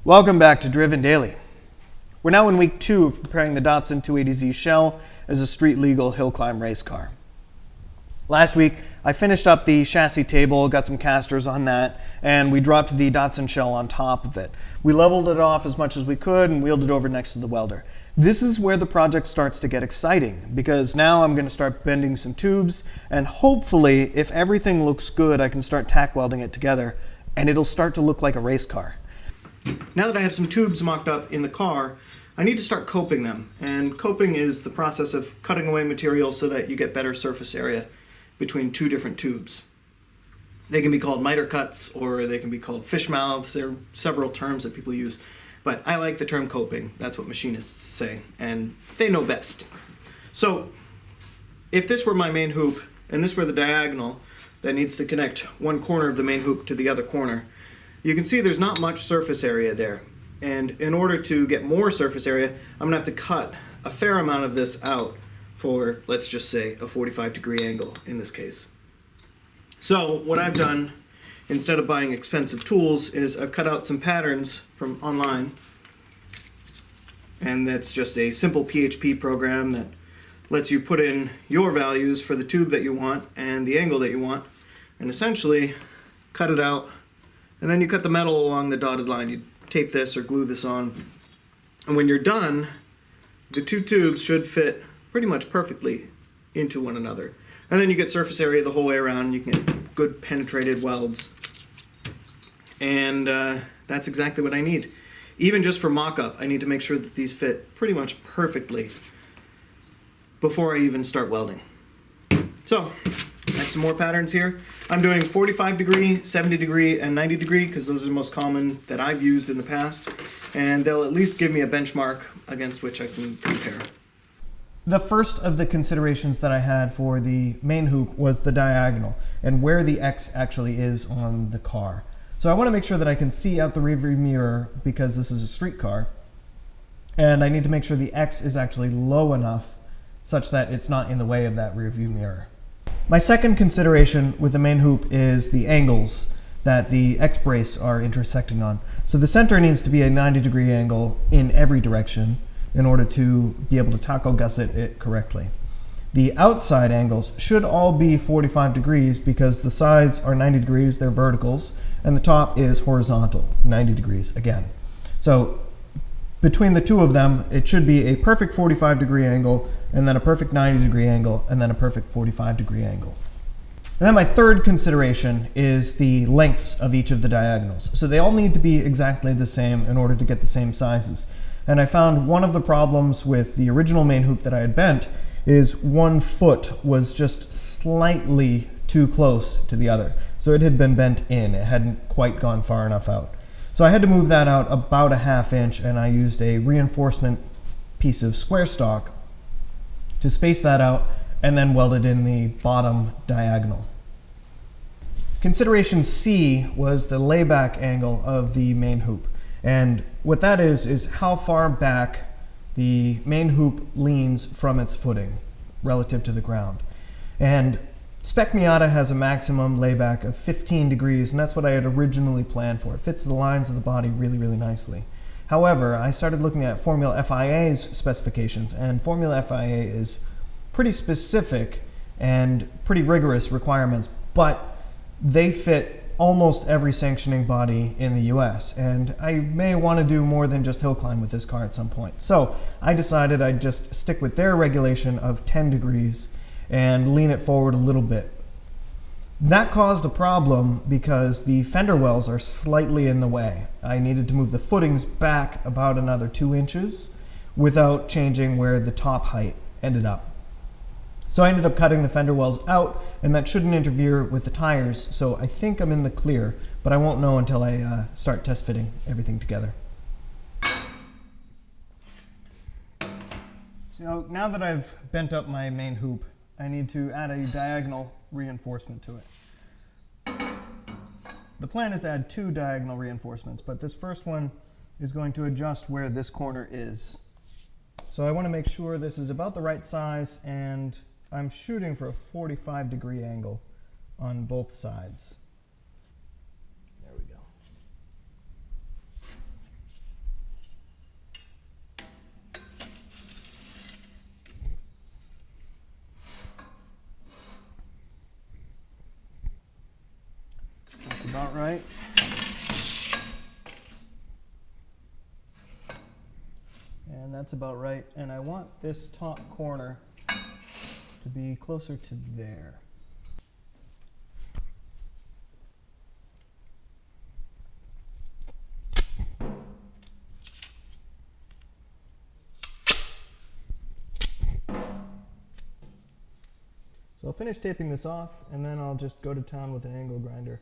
Welcome back to Driven Daily. We're now in week 2 of preparing the Datsun 280Z shell as a street-legal hill climb race car. Last week, I finished up the chassis table, got some casters on that, and we dropped the Datsun shell on top of it. We leveled it off as much as we could and wheeled it over next to the welder. This is where the project starts to get exciting, because now I'm going to start bending some tubes, and hopefully, if everything looks good, I can start tack welding it together, and it'll start to look like a race car. Now that I have some tubes mocked up in the car, I need to start coping them. And coping is the process of cutting away material so that you get better surface area between two different tubes. They can be called miter cuts or they can be called fish mouths. There are several terms that people use, but I like the term coping. That's what machinists say, and they know best. So if this were my main hoop and this were the diagonal that needs to connect one corner of the main hoop to the other corner, you can see there's not much surface area there. And in order to get more surface area, I'm gonna have to cut a fair amount of this out for, let's just say, a 45-degree angle in this case. So what I've done, instead of buying expensive tools, is I've cut out some patterns from online. And that's just a simple PHP program that lets you put in your values for the tube that you want and the angle that you want, and essentially cut it out. And then you cut the metal along the dotted line. You tape this or glue this on. And when you're done, the two tubes should fit pretty much perfectly into one another. And then you get surface area the whole way around. You can get good penetrated welds. And that's exactly what I need. Even just for mock-up, I need to make sure that these fit pretty much perfectly before I even start welding. So, I have some more patterns here. I'm doing 45 degree, 70 degree, and 90 degree because those are the most common that I've used in the past. And they'll at least give me a benchmark against which I can compare. The first of the considerations that I had for the main hoop was the diagonal and where the X actually is on the car. So I want to make sure that I can see out the rearview mirror because this is a street car. And I need to make sure the X is actually low enough such that it's not in the way of that rearview mirror. My second consideration with the main hoop is the angles that the X-brace are intersecting on. So the center needs to be a 90-degree angle in every direction in order to be able to taco gusset it correctly. The outside angles should all be 45 degrees because the sides are 90 degrees, they're verticals, and the top is horizontal, 90 degrees again. So between the two of them, it should be a perfect 45-degree angle, and then a perfect 90-degree angle, and then a perfect 45-degree angle. And then my third consideration is the lengths of each of the diagonals. So they all need to be exactly the same in order to get the same sizes. And I found one of the problems with the original main hoop that I had bent is one foot was just slightly too close to the other. So it had been bent in, it hadn't quite gone far enough out. So I had to move that out about a ½ inch, and I used a reinforcement piece of square stock to space that out and then welded in the bottom diagonal. Consideration C was the layback angle of the main hoop. And what that is how far back the main hoop leans from its footing relative to the ground. And Spec Miata has a maximum layback of 15 degrees, and that's what I had originally planned for. It fits the lines of the body really, really nicely. However, I started looking at Formula FIA's specifications, and Formula FIA is pretty specific and pretty rigorous requirements, but they fit almost every sanctioning body in the US, and I may want to do more than just hill climb with this car at some point. So I decided I'd just stick with their regulation of 10 degrees and lean it forward a little bit. That caused a problem because the fender wells are slightly in the way. I needed to move the footings back about another 2 inches without changing where the top height ended up. So I ended up cutting the fender wells out, and that shouldn't interfere with the tires, so I think I'm in the clear, but I won't know until I start test fitting everything together. So now that I've bent up my main hoop, I need to add a diagonal reinforcement to it. The plan is to add 2 diagonal reinforcements, but this first one is going to adjust where this corner is. So I want to make sure this is about the right size, and I'm shooting for a 45-degree angle on both sides. There we go. about right. And that's about right. And I want this top corner to be closer to there. So I'll finish taping this off, and then I'll just go to town with an angle grinder.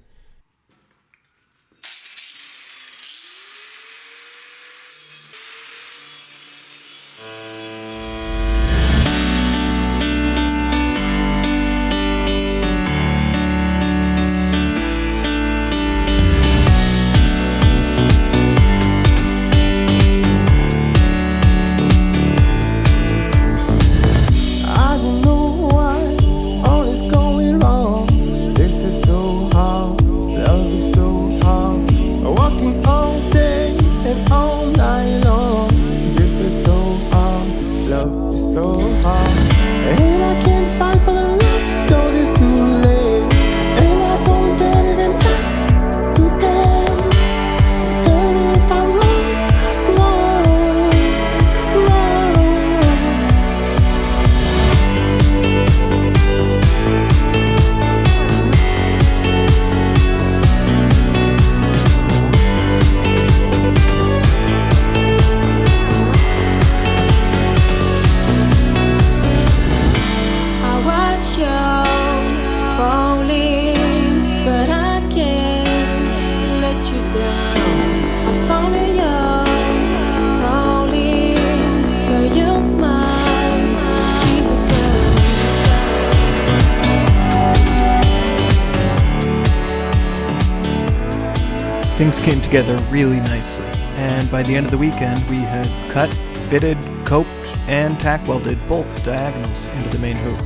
Things came together really nicely, and by the end of the weekend we had cut, fitted, coped, and tack welded both diagonals into the main hoop.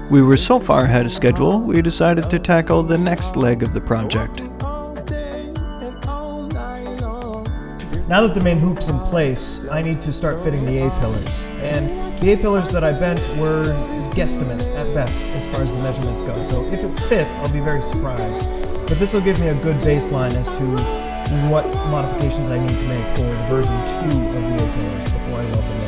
We were so far ahead of schedule, we decided to tackle the next leg of the project. Now that the main hoop's in place, I need to start fitting the A-pillars. And the A-pillars that I bent were guesstimates at best as far as the measurements go. So if it fits, I'll be very surprised. But this will give me a good baseline as to what modifications I need to make for the version 2 of the A-pillars before I weld them in.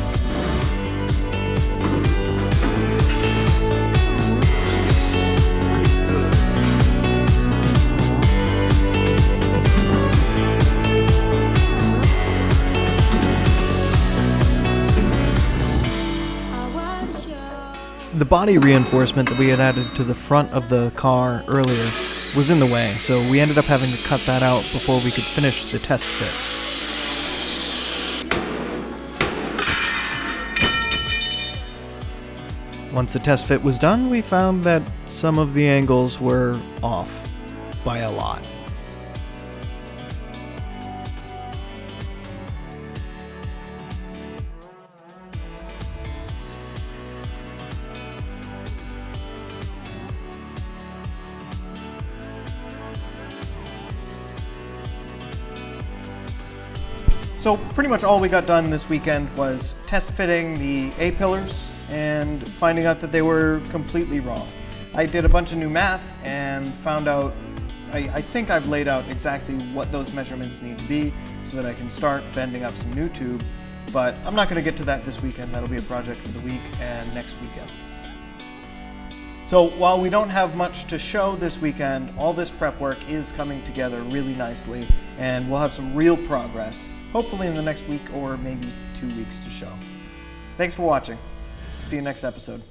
The body reinforcement that we had added to the front of the car earlier was in the way, so we ended up having to cut that out before we could finish the test fit. Once the test fit was done, we found that some of the angles were off by a lot. So pretty much all we got done this weekend was test fitting the A-pillars and finding out that they were completely wrong. I did a bunch of new math and found out, I think I've laid out exactly what those measurements need to be so that I can start bending up some new tube, but I'm not going to get to that this weekend. That'll be a project for the week and next weekend. So while we don't have much to show this weekend, all this prep work is coming together really nicely, and we'll have some real progress, hopefully in the next week or maybe 2 weeks to show. Thanks for watching. See you next episode.